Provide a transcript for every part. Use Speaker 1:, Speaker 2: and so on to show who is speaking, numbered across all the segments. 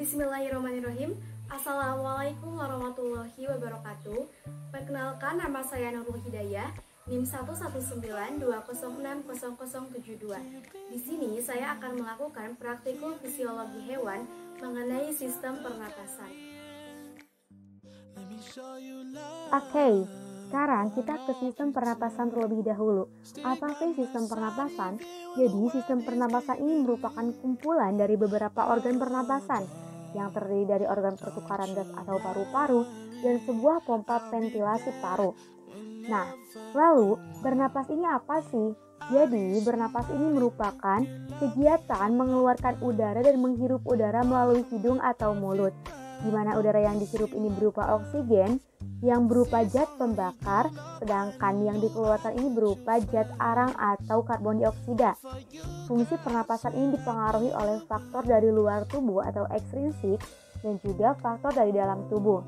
Speaker 1: Bismillahirrahmanirrahim. Assalamualaikum warahmatullahi wabarakatuh. Perkenalkan, nama saya Nurul Hidayah, NIM 11920600072. Di sini saya akan melakukan praktikum fisiologi hewan mengenai sistem pernapasan.
Speaker 2: Oke, sekarang kita ke sistem pernapasan terlebih dahulu. Apa sih sistem pernapasan? Jadi, sistem pernapasan ini merupakan kumpulan dari beberapa organ pernapasan yang terdiri dari organ pertukaran gas atau paru-paru dan sebuah pompa ventilasi paru. Nah, lalu bernapas ini apa sih? Jadi, bernapas ini merupakan kegiatan mengeluarkan udara dan menghirup udara melalui hidung atau mulut, di mana udara yang dihirup ini berupa oksigen yang berupa zat pembakar, sedangkan yang dikeluarkan ini berupa zat arang atau karbon dioksida. Fungsi pernapasan ini dipengaruhi oleh faktor dari luar tubuh atau ekstrinsik dan juga faktor dari dalam tubuh,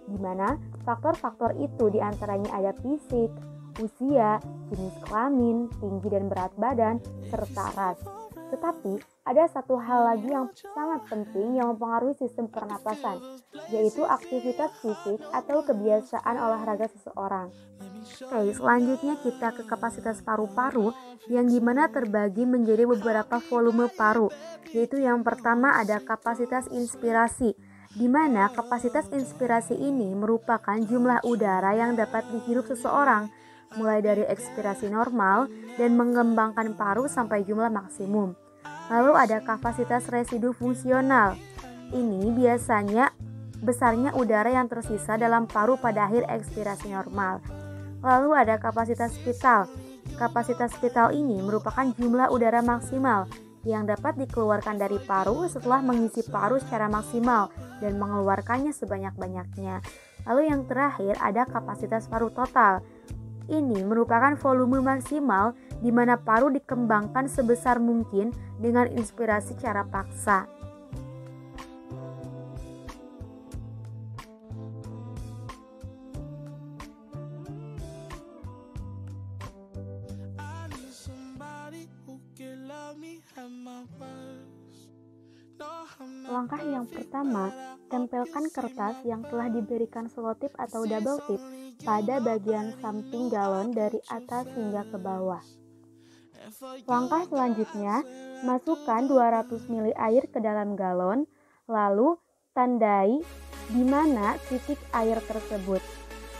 Speaker 2: di mana faktor-faktor itu diantaranya ada fisik, usia, jenis kelamin, tinggi dan berat badan, serta ras. Tetapi ada satu hal lagi yang sangat penting yang mempengaruhi sistem pernapasan, yaitu aktivitas fisik atau kebiasaan olahraga seseorang. Oke, selanjutnya kita ke kapasitas paru-paru yang dimana terbagi menjadi beberapa volume paru, yaitu yang pertama ada kapasitas inspirasi, di mana kapasitas inspirasi ini merupakan jumlah udara yang dapat dihirup seseorang, mulai dari ekspirasi normal dan mengembangkan paru sampai jumlah maksimum. Lalu ada kapasitas residu fungsional. Ini biasanya besarnya udara yang tersisa dalam paru pada akhir ekspirasi normal. Lalu ada kapasitas vital. Kapasitas vital ini merupakan jumlah udara maksimal yang dapat dikeluarkan dari paru setelah mengisi paru secara maksimal dan mengeluarkannya sebanyak-banyaknya. Lalu yang terakhir ada kapasitas paru total. Ini merupakan volume maksimal di mana paru dikembangkan sebesar mungkin dengan inspirasi secara paksa. Langkah yang pertama, tempelkan kertas yang telah diberikan selotip atau double tip pada bagian samping galon dari atas hingga ke bawah. Langkah selanjutnya, masukkan 200 ml air ke dalam galon, lalu tandai di mana titik air tersebut.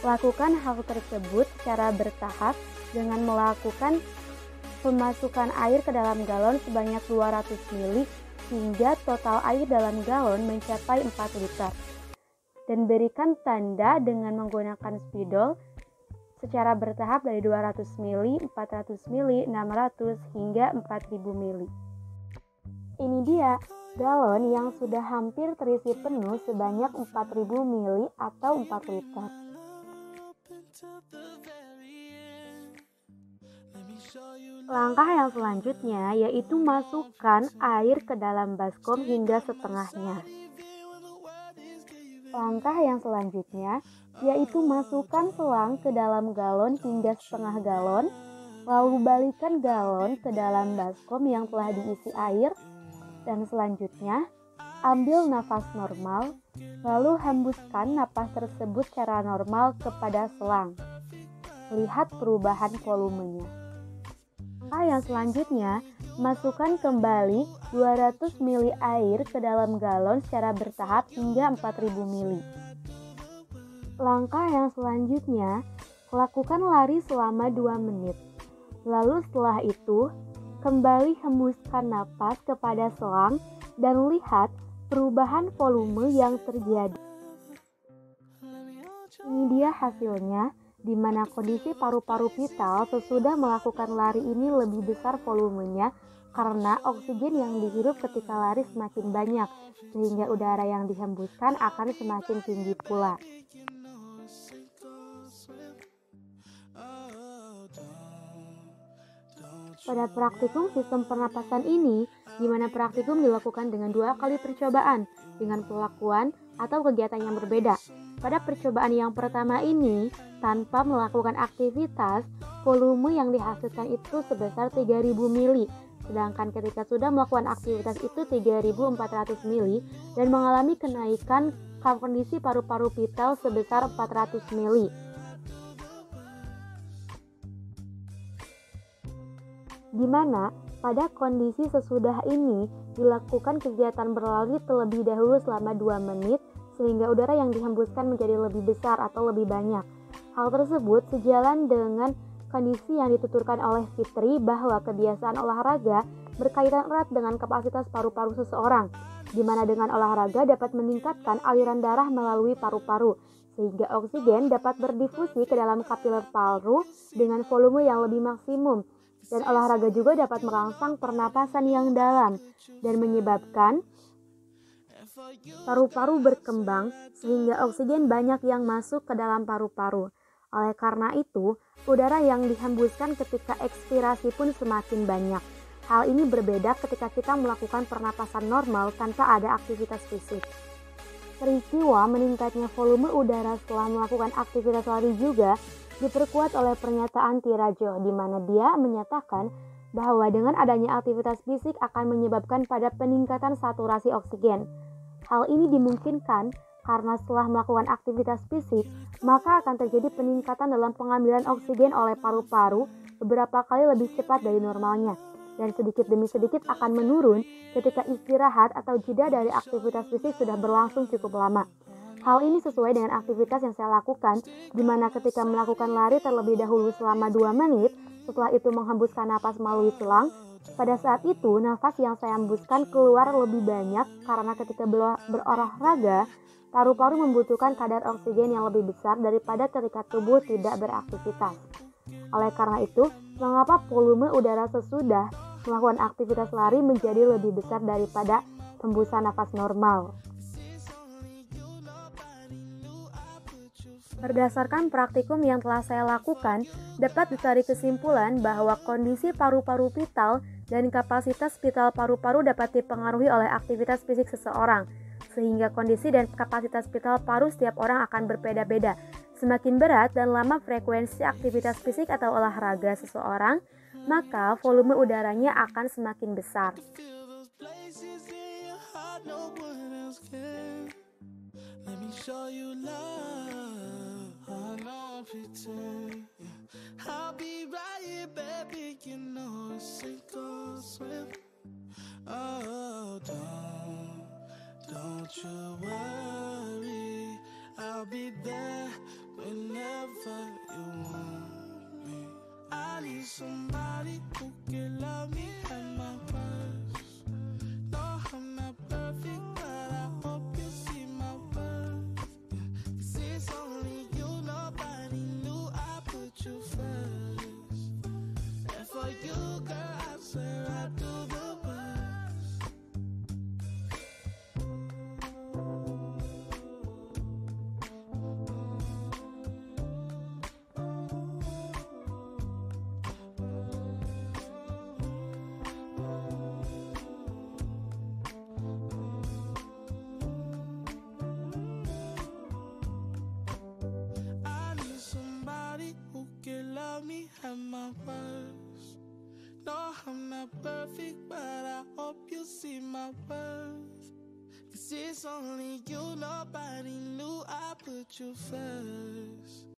Speaker 2: Lakukan hal tersebut secara bertahap dengan melakukan pemasukan air ke dalam galon sebanyak 200 ml hingga total air dalam galon mencapai 4 liter. Dan berikan tanda dengan menggunakan spidol secara bertahap dari 200 ml, 400 ml, 600 hingga 4000 ml. Ini dia galon yang sudah hampir terisi penuh sebanyak 4000 ml atau 4 liter. Langkah yang selanjutnya yaitu masukkan air ke dalam baskom hingga setengahnya. Langkah yang selanjutnya yaitu masukkan selang ke dalam galon hingga setengah galon, lalu balikan galon ke dalam baskom yang telah diisi air, dan selanjutnya ambil nafas normal, lalu hembuskan napas tersebut secara normal kepada selang. Lihat perubahan volumenya. Langkah yang selanjutnya, masukkan kembali 200 ml air ke dalam galon secara bertahap hingga 4000 ml. Langkah yang selanjutnya, lakukan lari selama 2 menit. Lalu setelah itu, kembali hembuskan napas kepada selang dan lihat perubahan volume yang terjadi. Ini dia hasilnya, di mana kondisi paru-paru vital sesudah melakukan lari ini lebih besar volumenya karena oksigen yang dihirup ketika lari semakin banyak, sehingga udara yang dihembuskan akan semakin tinggi pula. Pada praktikum sistem pernapasan ini, di mana praktikum dilakukan dengan 2 kali percobaan dengan perlakuan atau kegiatan yang berbeda. Pada percobaan yang pertama ini, tanpa melakukan aktivitas, volume yang dihasilkan itu sebesar 3000 ml, Sedangkan ketika sudah melakukan aktivitas itu 3.400 mili dan mengalami kenaikan kondisi paru-paru vital sebesar 400 mili. Di mana pada kondisi sesudah ini dilakukan kegiatan berlari terlebih dahulu selama 2 menit sehingga udara yang dihembuskan menjadi lebih besar atau lebih banyak. Hal tersebut sejalan dengan kondisi yang dituturkan oleh Fitri bahwa kebiasaan olahraga berkaitan erat dengan kapasitas paru-paru seseorang, di mana dengan olahraga dapat meningkatkan aliran darah melalui paru-paru, sehingga oksigen dapat berdifusi ke dalam kapiler paru dengan volume yang lebih maksimum. Dan olahraga juga dapat merangsang pernapasan yang dalam dan menyebabkan paru-paru berkembang sehingga oksigen banyak yang masuk ke dalam paru-paru. Oleh karena itu, udara yang dihembuskan ketika ekspirasi pun semakin banyak. Hal ini berbeda ketika kita melakukan pernapasan normal tanpa ada aktivitas fisik. Peristiwa meningkatnya volume udara setelah melakukan aktivitas lari juga diperkuat oleh pernyataan Tirajo, di mana dia menyatakan bahwa dengan adanya aktivitas fisik akan menyebabkan pada peningkatan saturasi oksigen. Hal ini dimungkinkan karena setelah melakukan aktivitas fisik, maka akan terjadi peningkatan dalam pengambilan oksigen oleh paru-paru beberapa kali lebih cepat dari normalnya, dan sedikit demi sedikit akan menurun ketika istirahat atau jeda dari aktivitas fisik sudah berlangsung cukup lama. Hal ini sesuai dengan aktivitas yang saya lakukan, di mana ketika melakukan lari terlebih dahulu selama 2 menit, setelah itu menghembuskan napas melalui selang. Pada saat itu, nafas yang saya hembuskan keluar lebih banyak karena ketika berolahraga, paru-paru membutuhkan kadar oksigen yang lebih besar daripada ketika tubuh tidak beraktivitas. Oleh karena itu, mengapa volume udara sesudah melakukan aktivitas lari menjadi lebih besar daripada hembusan nafas normal? Berdasarkan praktikum yang telah saya lakukan, dapat ditarik kesimpulan bahwa kondisi paru-paru vital dan kapasitas vital paru-paru dapat dipengaruhi oleh aktivitas fisik seseorang, sehingga kondisi dan kapasitas vital paru setiap orang akan berbeda-beda. Semakin berat dan lama frekuensi aktivitas fisik atau olahraga seseorang, maka volume udaranya akan semakin besar.
Speaker 3: I'll be right here, baby, you know it's sink or swim. Oh, don't you worry, I'll be there whenever you want me. I need somebody who can love me at my worst. No, I'm not perfect, but I hope you see my worth. 'Cause it's only you, nobody knew I put you first. And for you, girl, I swear I do the best. I need somebody who can love me at my worst. No, I'm not perfect, but I hope you see my worth. 'Cause it's only you, nobody knew I put you first.